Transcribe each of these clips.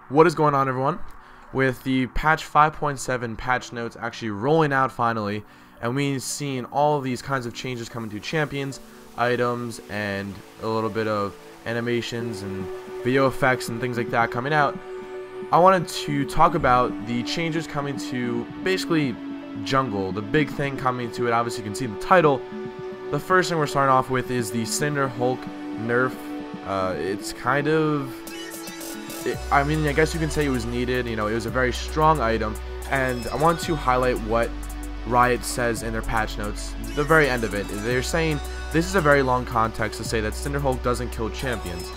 What is going on, everyone? With the patch 5.7 patch notes actually rolling out finally, and we've seen all of these kinds of changes coming to champions, items, and a little bit of animations and video effects and things like that coming out, I wanted to talk about the changes coming to basically jungle. The big thing coming to it, obviously you can see the title. The first thing we're starting off with is the Cinderhulk nerf. It's kind of... I mean, I guess you can say it was needed. You know, it was a very strong item, and I want to highlight what Riot says in their patch notes. The very end of it, they're saying this is a very long context to say that Cinderhulk doesn't kill champions.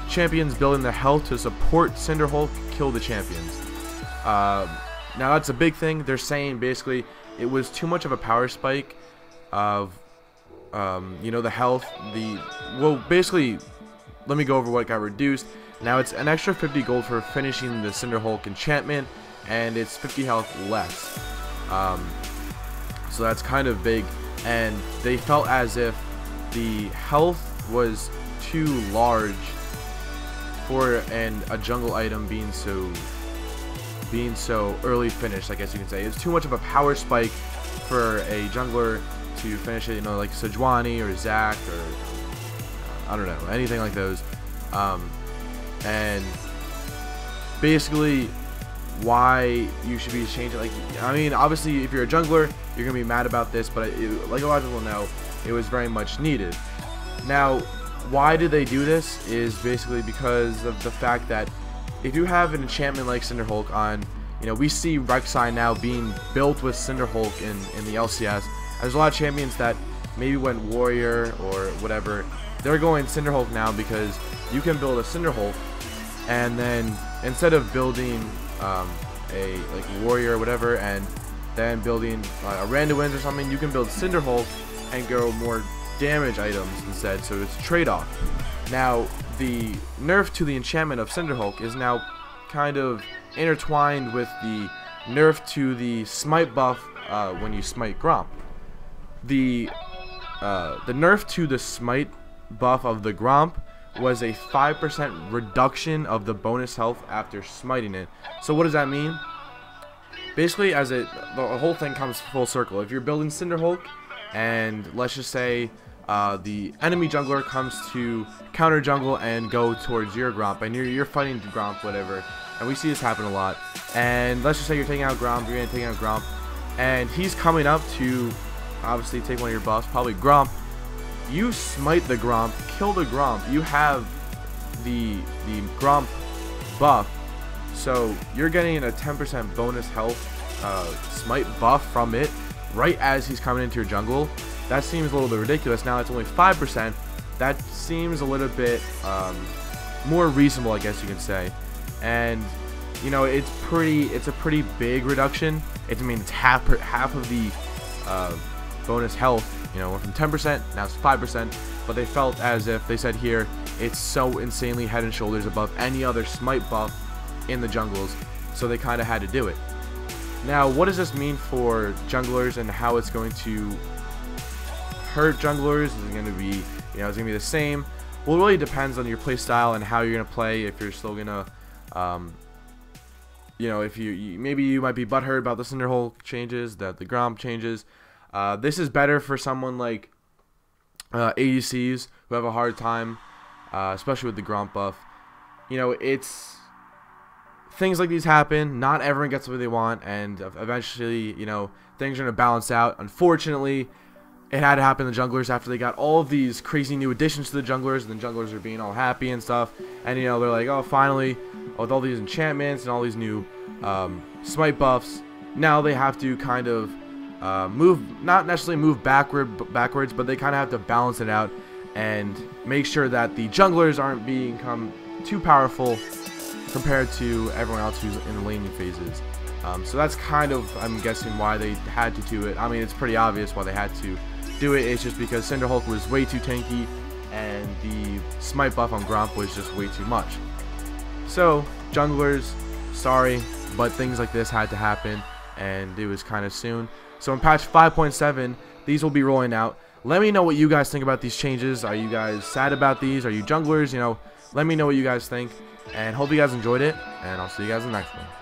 Champions building their health to support Cinderhulk kill the champions. Now that's a big thing. They're saying basically it was too much of a power spike of you know, the health. Well, basically, let me go over what got reduced. Now it's an extra 50 gold for finishing the Cinderhulk enchantment, and it's 50 health less. So that's kind of big, and they felt as if the health was too large for a jungle item being so early finished, I guess you can say. It's too much of a power spike for a jungler to finish it, you know, like Sejuani or Zac or I don't know, anything like those. And basically why you should be changing, like, I mean, obviously if you're a jungler you're gonna be mad about this, but like a lot of people know, it was very much needed. Now why did they do this is basically because of the fact that if you have an enchantment like Cinderhulk on, you know, we see Rek'Sai now being built with Cinderhulk in the LCS. There's a lot of champions that maybe went warrior or whatever, they're going Cinderhulk now because you can build a Cinderhulk, and then instead of building a like warrior or whatever and then building a Randuin's or something, you can build Cinderhulk and go more damage items instead, so it's a trade-off. Now the nerf to the enchantment of Cinderhulk is now kind of intertwined with the nerf to the smite buff when you smite Gromp. The nerf to the smite buff of the Gromp was a 5% reduction of the bonus health after smiting it. So what does that mean? Basically, the whole thing comes full circle. If you're building Cinderhulk, and let's just say the enemy jungler comes to counter jungle and go towards your Gromp, and you're fighting Gromp, whatever, and we see this happen a lot, and let's just say you're taking out Gromp, you're taking out Gromp, and he's coming up to obviously take one of your buffs, probably Gromp. You smite the Gromp, kill the Gromp, you have the Gromp buff, so you're getting a 10% bonus health smite buff from it right as he's coming into your jungle. That seems a little bit ridiculous. Now it's only 5%. That seems a little bit more reasonable, I guess you can say. And you know, it's a pretty big reduction. I mean, it's half of the bonus health. You know, went from 10%, now it's 5%, but they felt as if, they said here, it's so insanely head and shoulders above any other smite buff in the jungles, so they kind of had to do it. Now, what does this mean for junglers and how it's going to hurt junglers? Is it going to be, you know, it's going to be the same? Well, it really depends on your play style and how you're going to play. If you're still going to, you know, if maybe you might be butthurt about the Cinderhulk changes, that the Gromp changes. This is better for someone like ADCs who have a hard time, especially with the Gromp buff. You know, it's things like these happen. Not everyone gets what they want, and eventually, you know, things are going to balance out. Unfortunately, it had to happen to the junglers after they got all of these crazy new additions to the junglers, and the junglers are being all happy and stuff. And, you know, they're like, oh, finally, with all these enchantments and all these new smite buffs, now they have to kind of not necessarily move backwards, but they kind of have to balance it out and make sure that the junglers aren't become too powerful compared to everyone else who's in the laning phases. So that's kind of, I'm guessing, why they had to do it. I mean, it's pretty obvious why they had to do it. It's just because Cinderhulk was way too tanky and the smite buff on Gromp was just way too much. So junglers, sorry, but things like this had to happen, and it was kind of soon. So in patch 5.7, these will be rolling out. Let me know what you guys think about these changes. Are you guys sad about these? Are you junglers? You know, let me know what you guys think. And hope you guys enjoyed it. And I'll see you guys in the next one.